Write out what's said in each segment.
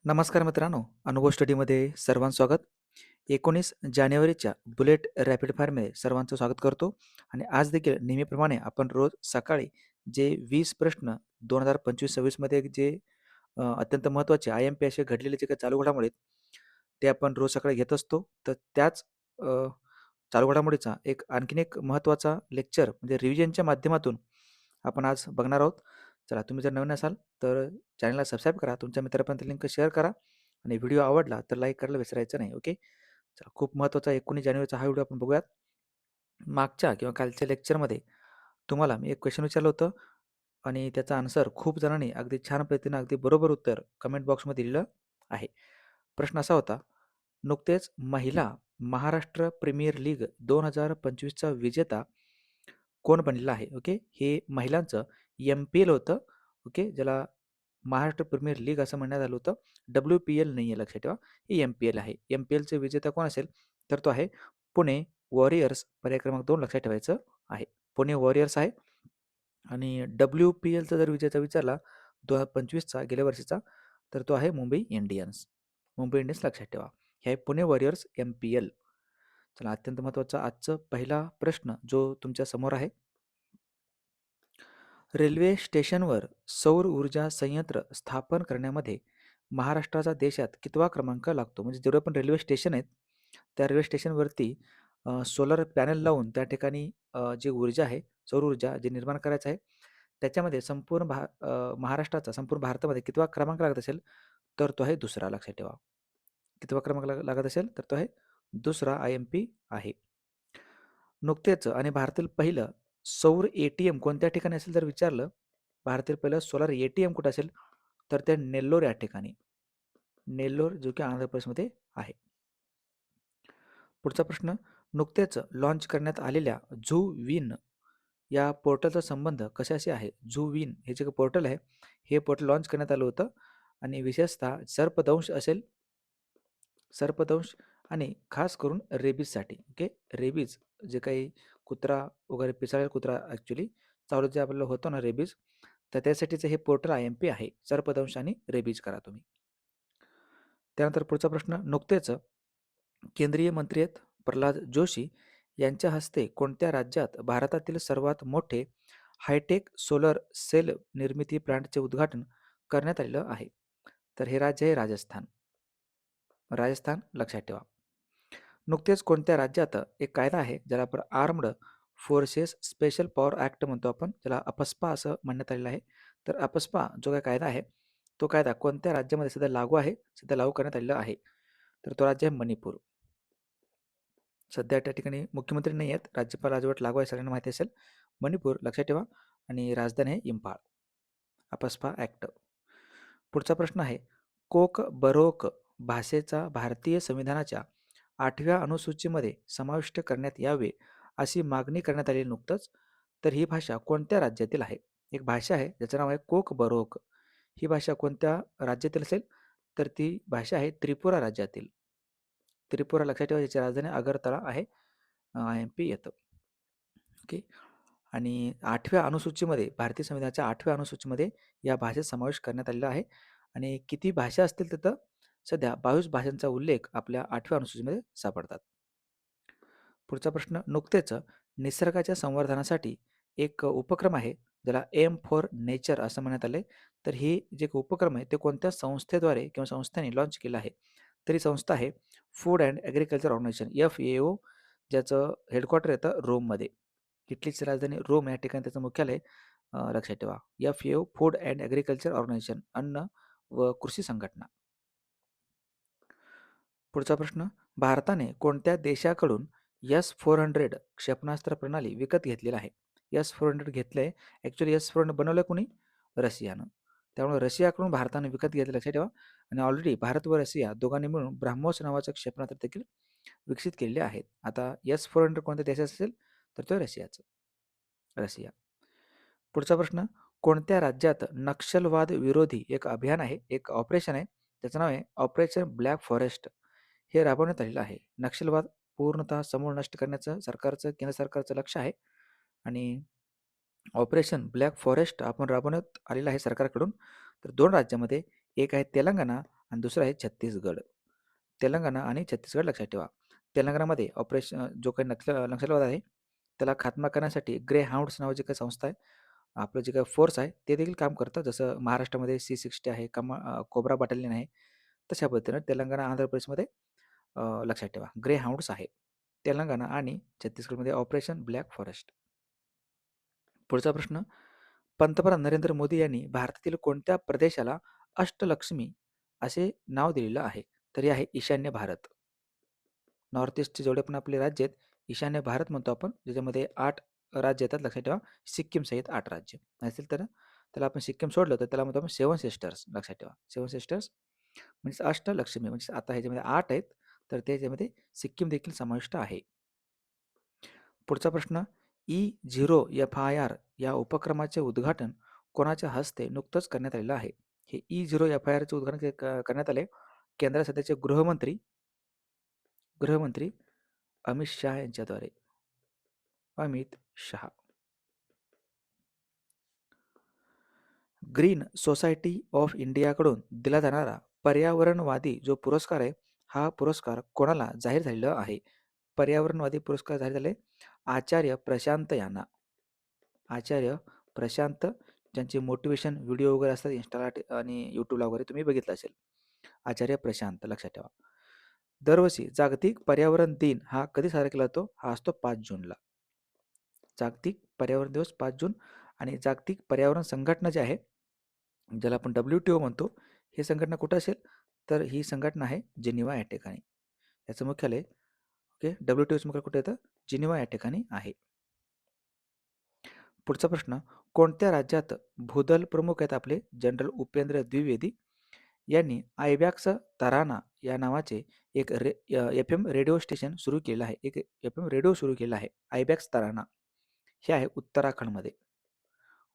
नमस्कार मित्रांनो, अनुभव स्टडीमध्ये सर्वांचं स्वागत. 19 जानेवारीच्या बुलेट रॅपिड फायरमध्ये सर्वांचं स्वागत करतो आणि आज देखील नेहमीप्रमाणे आपण रोज सकाळी जे 20 प्रश्न 2025-26 मध्ये जे अत्यंत महत्त्वाचे IMP असे घडलेले जे काही चालू घडामोडी आहेत, ते आपण रोज सकाळी घेत असतो. तर त्याच अ, चालू घडामोडीचा आणखीन एक महत्त्वाचा लेक्चर म्हणजे रिव्हिजनच्या माध्यमातून आपण आज बघणार आहोत. चला तुम्ही जर नवीन असाल तर चॅनलला सबस्क्राईब करा, तुमच्या मित्रांपर्यंत लिंक शेअर करा आणि व्हिडिओ आवडला तर लाईक करायला विसरायचं नाही. ओके. चला खूप महत्त्वाचा 19 जानेवारीचा हा व्हिडिओ आपण बघूयात. मागच्या किंवा कालच्या लेक्चरमध्ये तुम्हाला मी एक क्वेश्चन विचारलं होतं आणि त्याचा आन्सर खूप जणांनी अगदी छान पद्धतीनं अगदी बरोबर उत्तर कमेंट बॉक्समध्ये दिलेलं आहे. प्रश्न असा होता, नुकतेच महिला महाराष्ट्र प्रीमियर लीग 2025चा विजेता कोण बनलेला आहे? ओके. हे महिलांचं MPL होतं. ओके. ज्याला महाराष्ट्र प्रीमियर लीग असं म्हणण्यात आलं होतं. WPL नाही आहे लक्षात ठेवा. हे MPL आहे. MPLचे विजेता कोण असेल? तर तो आहे पुणे वॉरियर्स. पर्याय क्रमांक 2 लक्षात ठेवायचं आहे. पुणे वॉरियर्स आहे आणि WPLचा जर विजेता विचारला 2025चा गेल्या वर्षीचा तर तो आहे मुंबई इंडियन्स. मुंबई इंडियन्स लक्षात ठेवा. हे आहे पुणे वॉरियर्स MPL. चला अत्यंत महत्त्वाचा आजचा पहिला प्रश्न जो तुमच्या समोर आहे. रेल्वे स्टेशनवर सौर ऊर्जा संयंत्र स्थापन करण्यामध्ये महाराष्ट्राचा देशात कितवा क्रमांक लागतो? म्हणजे जेवढे पण रेल्वे स्टेशन आहेत, त्या रेल्वे स्टेशनवरती सोलर पॅनल लावून त्या ठिकाणी जी ऊर्जा आहे, सौर ऊर्जा जे निर्माण करायचं आहे, त्याच्यामध्ये महाराष्ट्राचा संपूर्ण भारतामध्ये कितवा क्रमांक लागत असेल, तर तो आहे दुसरा लक्षात ठेवा. कितवा क्रमांक लागत असेल, तर तो आहे दुसरा IMP आहे. नुकतेच आणि भारतातील पहिलं सौर ATM कोणत्या ठिकाणी असेल जर विचारलं, भारतातील पहिलं सोलार ATM कुठे असेल, तर ते नेल्लोर या ठिकाणी. नेल्लोर जो की आंध्र प्रदेशमध्ये आहे. पुढचा प्रश्न, नुकतेच लॉन्च करण्यात आलेल्या झू विन या पोर्टलचा संबंध कशाशी आहे? झू विन हे जे पोर्टल आहे, हे पोर्टल लॉन्च करण्यात आलं होतं आणि विशेषतः सर्पदंश असेल, सर्पदंश आणि खास करून रेबीजसाठी. ओके. रेबीज जे काही कुत्रा वगैरे पिसाळेल कुत्रा ॲक्च्युली चावलं जे आपल्याला होतं ना रेबीज, तर त्यासाठीचं हे पोर्टल IMP आहे. सर्पदंश आणि रेबीज करा तुम्ही. त्यानंतर पुढचा प्रश्न, नुकतेच केंद्रीय मंत्री आहेत प्रल्हाद जोशी यांच्या हस्ते कोणत्या राज्यात भारतातील सर्वात मोठे हायटेक सोलर सेल निर्मिती प्लांटचे उद्घाटन करण्यात आलेलं आहे? तर हे राज्य आहे राजस्थान. राजस्थान लक्षात ठेवा. नुकतेच कोणत्या राज्यात एक कायदा आहे ज्याला आपण armed forces special power act म्हणतो आपण, ज्याला अपस्पा असं म्हणण्यात आलेलं आहे. तर अपस्पा जो काही कायदा आहे, तो कायदा कोणत्या राज्यामध्ये सध्या लागू आहे, सध्या लागू करण्यात आलेला आहे? तर तो राज्य आहे मणिपूर. सध्या त्या ठिकाणी मुख्यमंत्री नाही आहेत, राज्यपाल राजवट लागू आहे, सगळ्यांना माहिती असेल. मणिपूर लक्षात ठेवा आणि राजधानी आहे इम्फाळ. अपस्पा ॲक्ट. पुढचा प्रश्न आहे, कोक बरोक भाषेचा भारतीय संविधानाच्या 8व्या अनुसूचीमध्ये समाविष्ट करण्यात यावे अशी मागणी करण्यात आली नुकतंच. तर ही भाषा कोणत्या राज्यातील आहे? एक भाषा आहे ज्याचं नाव आहे कोक बरोक. ही भाषा कोणत्या राज्यातील असेल? तर ती भाषा आहे त्रिपुरा राज्यातील. त्रिपुरा लक्षात ठेवा, याची राजधानी अगरतळा आहे. IMP येतं. ओके. आणि 8व्या अनुसूचीमध्ये भारतीय संविधानाच्या 8व्या अनुसूचीमध्ये या भाषेत समावेश करण्यात आलेला आहे आणि किती भाषा असतील तिथं? सध्या 22 भाषांचा उल्लेख आपल्या 8व्या अनुसूचीमध्ये सापडतात. पुढचा प्रश्न, नुकतेच निसर्गाच्या संवर्धनासाठी एक उपक्रम आहे ज्याला एम फॉर नेचर असं म्हणण्यात आले. तर हे जे उपक्रम आहे ते कोणत्या संस्थेद्वारे किंवा संस्थेने लॉन्च केलं आहे? तर ही संस्था आहे food and agriculture organization FAO, ज्याचं हेडक्वार्टर येतं रोममध्ये. इटलीची राजधानी रोम या ठिकाणी त्याचं मुख्यालय लक्षात ठेवा. FAO food and agriculture organization, अन्न व कृषी संघटना. पुढचा प्रश्न, भारताने कोणत्या देशाकडून S-400 क्षेपणास्त्र प्रणाली विकत घेतलेला आहे? S-400 घेतलंय. ॲक्च्युअली S-400 बनवलं कोणी? रशियानं. त्यामुळे रशियाकडून भारताने विकत घेतलं लक्षात ठेवा आणि ऑलरेडी भारत व रशिया दोघांनी मिळून ब्राह्मोस नावाचं क्षेपणास्त्र देखील विकसित केलेले आहेत. आता S-400 कोणत्या देशाचं असेल? तर तो रशियाचं. रशिया. पुढचा प्रश्न, कोणत्या राज्यात नक्षलवाद विरोधी एक अभियान आहे, एक ऑपरेशन आहे, त्याचं नाव आहे ऑपरेशन ब्लॅक फॉरेस्ट. हे राबवण्यात आलेलं आहे. नक्षलवाद पूर्णतः समूळ नष्ट करण्याचं केंद्र सरकारचं लक्ष आहे आणि ऑपरेशन ब्लॅक फॉरेस्ट आपण राबवण्यात आलेलं आहे सरकारकडून. तर 2 राज्यामध्ये, एक आहे तेलंगणा आणि दुसरं आहे छत्तीसगड. तेलंगणा आणि छत्तीसगड लक्षात ठेवा. तेलंगणामध्ये ऑपरेशन जो काही नक्षलवाद आहे त्याला खात्मा करण्यासाठी ग्रे हाउंड्स नावाची काही संस्था आहे. आपलं जे काही फोर्स आहे ते देखील काम करतं. जसं महाराष्ट्रामध्ये C60 आहे, कोब्रा बटालियन आहे. तशा पद्धतीनं तेलंगणा, आंध्र प्रदेशमध्ये लक्षात ठेवा ग्रे हाउंड्स आहे. तेलंगणा आणि छत्तीसगडमध्ये ऑपरेशन ब्लॅक फॉरेस्ट. पुढचा प्रश्न, पंतप्रधान नरेंद्र मोदी यांनी भारतातील कोणत्या प्रदेशाला अष्टलक्ष्मी असे नाव दिलेलं आहे? तर हे आहे ईशान्य भारत. नॉर्थ ईस्टचे जेवढे पण आपले राज्य आहेत, ईशान्य भारत म्हणतो आपण, ज्याच्यामध्ये 8 राज्य येतात. लक्षात ठेवा, सिक्कीम सहित 8 राज्य असतील. तर त्याला आपण सिक्कीम सोडलं तर त्याला म्हणतो आपण 7 सिस्टर्स. लक्षात ठेवा, 7 सिस्टर्स म्हणजे अष्टलक्ष्मी. म्हणजे आता ह्याच्यामध्ये 8 आहेत, तर त्याच्यामध्ये सिक्कीम देखील समाविष्ट आहे. पुढचा प्रश्न, E0FIR या उपक्रमाचे उद्घाटन कोणाच्या हस्ते नुकतंच करण्यात आलेलं आहे? हे E0FIRचे उद्घाटन करण्यात आले केंद्र सध्याचे गृहमंत्री अमित शाह यांच्याद्वारे. Amit Shah. Green society of इंडियाकडून दिला जाणारा पर्यावरणवादी जो पुरस्कार आहे, हा पुरस्कार कोणाला जाहीर झालेला आहे? पर्यावरणवादी पुरस्कार जाहीर झाले आचार्य प्रशांत यांना. आचार्य प्रशांत, ज्यांचे मोटिवेशन व्हिडिओ वगैरे असतात इंस्टाला आणि यूट्यूबला वगैरे तुम्ही बघितलं असेल. आचार्य प्रशांत. लक्षात ठेवा. दरवर्षी जागतिक पर्यावरण दिन हा कधी साजरा केला जातो? हा असतो 5 जूनला. जागतिक पर्यावरण दिवस 5 जून. आणि जागतिक पर्यावरण संघटना जी आहे, ज्याला आपण WTO म्हणतो, ही संघटना कुठं असेल? तर ही संघटना आहे जिनिव्हा या ठिकाणी. याचं मुख्यालय WTOचं मुख्यालय कुठे येतं? जिनिव्हा या ठिकाणी आहे. पुढचा प्रश्न, कोणत्या राज्यात भूदल प्रमुख आहेत आपले जनरल उपेंद्र द्विवेदी यांनी आयबॅक्स तराना या नावाचे एक FM रेडिओ स्टेशन सुरू केलं आहे. एक FM रेडिओ सुरू केला आहे, आयबॅक्स तराना. हे आहे उत्तराखंडमध्ये.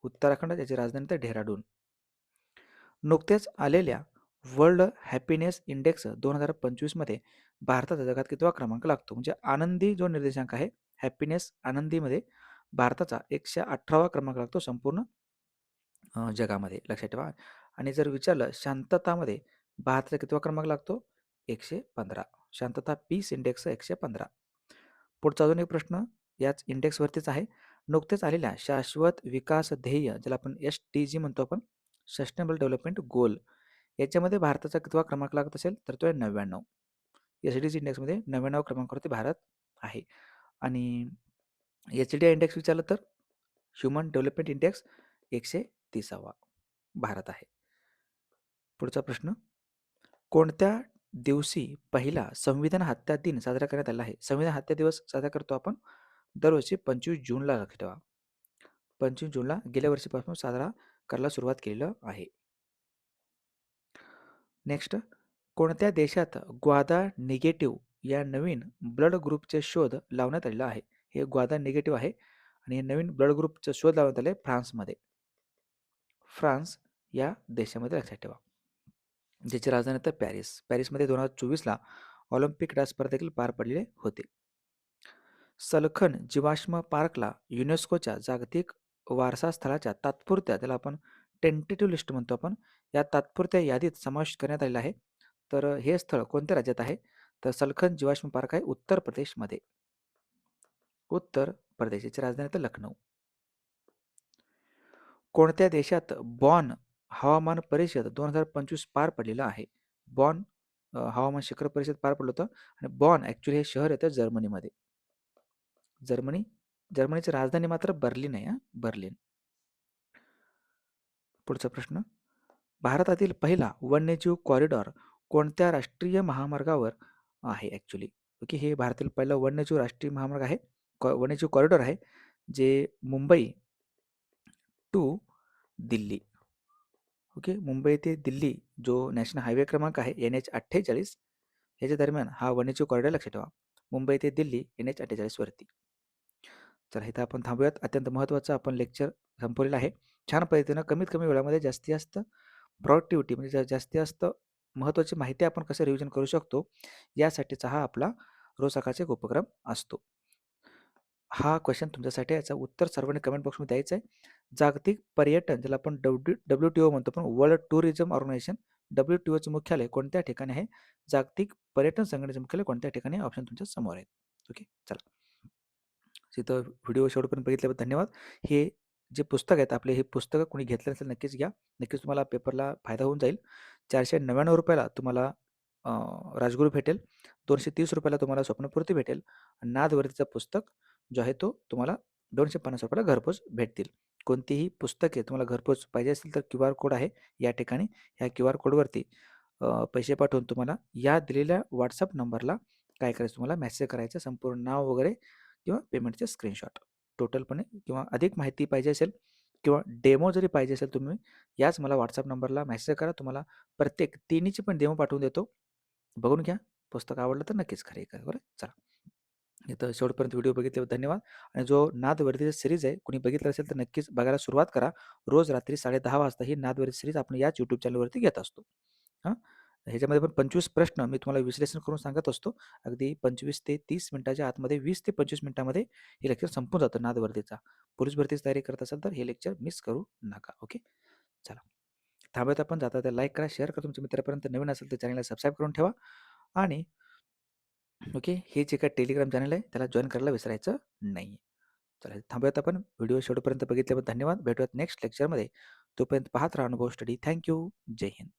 उत्तराखंड, त्याची राजधानी तर डेहराडून. नुकत्याच आलेल्या वर्ल्ड हॅपीनेस इंडेक्स 2025 मध्ये भारताचा जगात कितवा क्रमांक लागतो? म्हणजे आनंदी जो निर्देशांक आहे, हॅपीनेस आनंदीमध्ये भारताचा 118वा क्रमांक लागतो संपूर्ण जगामध्ये. लक्षात ठेवा. आणि जर विचारलं शांततामध्ये भारताचा कितवा क्रमांक लागतो? 115. शांतता पीस इंडेक्स 115. पुढचा अजून एक प्रश्न याच इंडेक्सवरतीच आहे. नुकतेच आलेल्या शाश्वत विकास ध्येय, ज्याला आपण SDG म्हणतो आपण, सस्टेनेबल डेव्हलपमेंट गोल, याच्यामध्ये भारताचा कितवा क्रमांक लागत असेल? तर तो आहे 99. SDG इंडेक्समध्ये 99 क्रमांकावरती भारत आहे. आणि HDI इंडेक्स विचारलं तर ह्युमन डेव्हलपमेंट इंडेक्स 130वा भारत आहे. पुढचा प्रश्न, कोणत्या दिवशी पहिला संविधान हत्या दिन साजरा करण्यात आला आहे? संविधान हत्या दिवस साजरा करतो आपण दरवर्षी 25 जूनला. लक्षात ठेवा, 25 जूनला गेल्या वर्षीपासून साजरा करायला सुरुवात केलेलं आहे. नेक्स्ट, कोणत्या देशात ग्वादा निगेटिव्ह या नवीन ब्लड ग्रुपचे शोध लावण्यात आलेला आहे? हे ग्वादा निगेटिव्ह आहे आणि हे नवीन ब्लड ग्रुपचा शोध लावण्यात आले फ्रान्समध्ये. फ्रान्स या देशामध्ये. लक्षात ठेवा, ज्याची राजधानी तर पॅरिस. पॅरिसमध्ये 2024ला ऑलिम्पिक क्रीडा स्पर्धा देखील पार पडलेले होते. सलखन जीवाश्म पार्कला युनेस्कोच्या जागतिक वारसा स्थळाच्या तात्पुरत्या, त्याला आपण टेंटेटिव्ह लिस्ट म्हणतो आपण, या तात्पुरत्या यादीत समाविष्ट करण्यात आलेलं आहे. तर हे स्थळ कोणत्या राज्यात आहे? तर सलखन जीवाश्म पार्क आहे उत्तर प्रदेशमध्ये. उत्तर प्रदेशाची राजधानी तर लखनौ. कोणत्या देशात बॉन हवामान परिषद 2025 पार पडलेलं आहे? बॉन हवामान शिखर परिषद पार पडलं होतं. आणि बॉन ॲक्च्युली हे शहर येतं जर्मनीमध्ये. जर्मनीची राजधानी मात्र बर्लिन आहे. बर्लिन. पुढचा प्रश्न, भारतातील पहिला वन्यजीव कॉरिडॉर कोणत्या राष्ट्रीय महामार्गावर आहे? ॲक्च्युली हे भारतातील पहिला वन्यजीव राष्ट्रीय महामार्ग आहे, वन्यजीव कॉरिडॉर आहे, जे मुंबई टू दिल्ली. मुंबई ते दिल्ली जो नॅशनल हायवे क्रमांक आहे NH48, ह्याच्या दरम्यान हा वन्यजीव कॉरिडॉर. लक्षात ठेवा, मुंबई ते दिल्ली NH48 वरती. तर इथं आपण थांबूयात. अत्यंत महत्त्वाचं आपण लेक्चर संपवलेलं आहे. छान पद्धतीनं कमीत कमी वेळामध्ये जास्तीत जास्त प्रोडक्टिव्हिटी म्हणजे जास्तीत जास्त महत्त्वाची माहिती आपण कसं रिव्हिजन करू शकतो, यासाठीचा हा आपला रोज सकाळचा एक उपक्रम असतो. हा क्वेश्चन तुमच्यासाठी, याचं उत्तर सर्वांनी कमेंट बॉक्समध्ये द्यायचं आहे. जागतिक पर्यटन, ज्याला आपण WTO म्हणतो पण वर्ल्ड टुरिझम ऑर्गनायझेशन, WTOचे मुख्यालय कोणत्या ठिकाणी आहे? जागतिक पर्यटन संघटनेचे मुख्यालय कोणत्या ठिकाणी आहे? ऑप्शन तुमच्या समोर आहेत. ओके, चला. तिथं व्हिडिओ शेवटपर्यंत बघितल्याबद्दल धन्यवाद. हे जे पुस्तक आहेत आपले, हे पुस्तकं कोणी घेतलं नसेल नक्कीच घ्या. नक्कीच तुम्हाला पेपरला फायदा होऊन जाईल. ₹499 ला तुम्हाला अ, राजगुरू भेटेल. ₹230 ला तुम्हाला स्वप्नपूर्ती भेटेल. आणि नादवरतीचं पुस्तक जो आहे तो तुम्हाला ₹250 ला घरपोच भेटतील. कोणतीही पुस्तके तुम्हाला घरपोच पाहिजे असेल तर QR कोड आहे या ठिकाणी. ह्या QR कोडवरती पैसे पाठवून तुम्हाला या दिलेल्या WhatsApp नंबरला काय करायचं, तुम्हाला मेसेज करायचं संपूर्ण नाव वगैरे किंवा पेमेंटचे स्क्रीनशॉट टोटलपणे, किंवा अधिक माहिती पाहिजे असेल किंवा डेमो जरी पाहिजे असेल, तुम्ही याच मला WhatsApp नंबरला मेसेज करा. तुम्हाला प्रत्येक तिन्हीची पण डेमो पाठवून देतो. बघून घ्या. पुस्तक आवडलं तर नक्कीच खरेदी करा. बरं, चला. इथं शेवटपर्यंत व्हिडिओ बघितल्याबद्दल धन्यवाद. आणि जो नादवरती सीरीज आहे, कुणी बघितलं असेल तर नक्कीच बघायला सुरुवात करा. रोज रात्री 10:30 वाजता ही नादवरती सीरीज आपण याच YouTube चॅनलवरती घेत असतो. हां. ह्याच्यामध्ये पण 25 प्रश्न मी तुम्हाला विश्लेषण करून सांगत असतो. अगदी 25 ते 30 मिनिटाच्या आतमध्ये, 20 ते 25 मिनिटामध्ये हे लेक्चर संपून जातं नादवरतीचा. पोलीस भरतीची तयारी करत असाल तर हे लेक्चर मिस करू नका. ओके. चला. थांबवत आपण जाता तर लाईक करा, शेअर करा तुमच्या मित्रापर्यंत. नवीन असेल तर चॅनलला सबस्क्राईब करून ठेवा. आणि ओके, हे जे काही टेलिग्राम चॅनल आहे त्याला जॉइन करायला विसरायचं नाही. चला, थांबूयात आपण. व्हिडिओ शेवटपर्यंत बघितल्याबद्दल धन्यवाद. भेटूयात नेक्स्ट लेक्चरमध्ये. तोपर्यंत पाहत राहा अनुभव स्टडी. Thank you. जय हिंद.